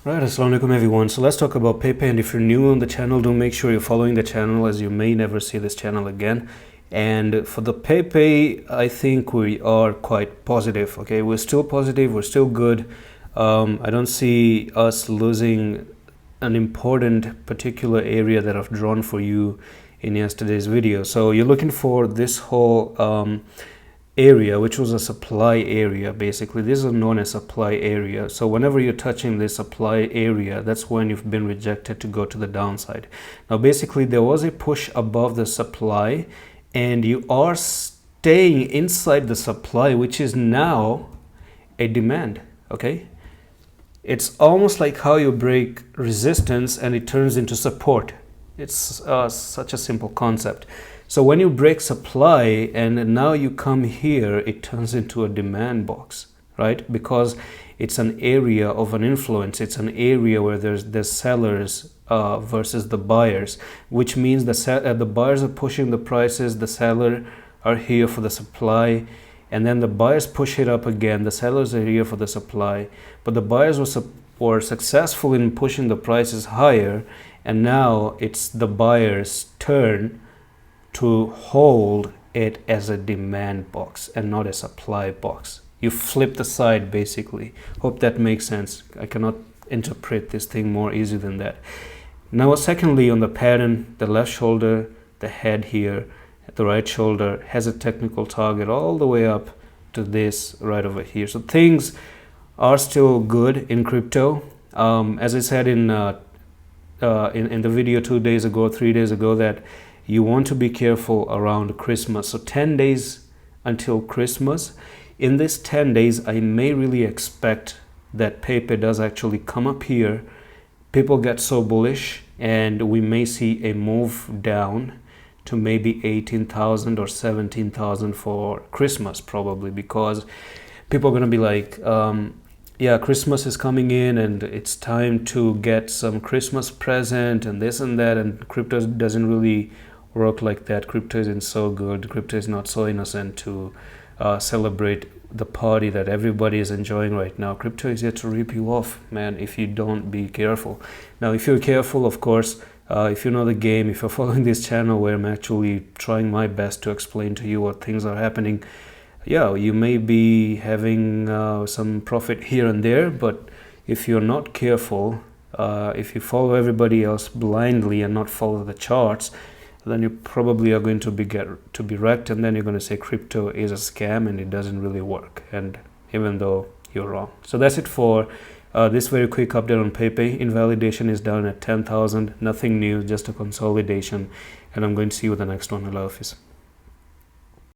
Right, assalamualaikum everyone. So let's talk about Pepe, and if you're new on the channel, do make sure you're following the channel, as you may never see this channel again. And for the Pepe, I think we are quite positive. Okay, we're still positive, we're still good. I don't see us losing an important particular area that I've drawn for you in yesterday's video. So you're looking for this whole area, which was a supply area. Basically, this is known as supply area. So whenever you're touching this supply area, that's when you've been rejected to go to the downside. Now basically, there was a push above the supply and you are staying inside the supply, which is now a demand. Okay, it's almost like how you break resistance and it turns into support. It's such a simple concept. So when you break supply and now you come here, it turns into a demand box, right? Because it's an area of an influence. It's an area where there's sellers versus the buyers, which means the buyers are pushing the prices, the sellers are here for the supply, and then the buyers push it up again. The sellers are here for the supply, but the buyers were successful in pushing the prices higher, and now it's the buyers' turn to hold it as a demand box and not a supply box. You flip the side basically. Hope that makes sense. I cannot interpret this thing more easy than that. Now secondly, on the pattern, the left shoulder, the head here, the right shoulder has a technical target all the way up to this right over here. So things are still good in crypto. As I said in the video 2 days ago, 3 days ago, that you want to be careful around Christmas. So 10 days until Christmas. In this 10 days, I may really expect that Pepe does actually come up here. People get so bullish and we may see a move down to maybe 18,000 or 17,000 for Christmas, probably, because people are going to be like, yeah, Christmas is coming in and it's time to get some Christmas present and this and that, and crypto doesn't really work like that. Crypto isn't so good. Crypto is not so innocent to celebrate the party that everybody is enjoying right now. Crypto is here to rip you off, man, if you don't be careful. Now, if you're careful, of course, if you know the game, if you're following this channel where I'm actually trying my best to explain to you what things are happening, yeah, you may be having some profit here and there, but if you're not careful, if you follow everybody else blindly and not follow the charts, then you probably are going to be wrecked, and then you're going to say crypto is a scam and it doesn't really work, and even though you're wrong. So that's it for this very quick update on Pepe. Invalidation is down at 10,000. Nothing new, just a consolidation, and I'm going to see you with the next one. Allah Hafiz.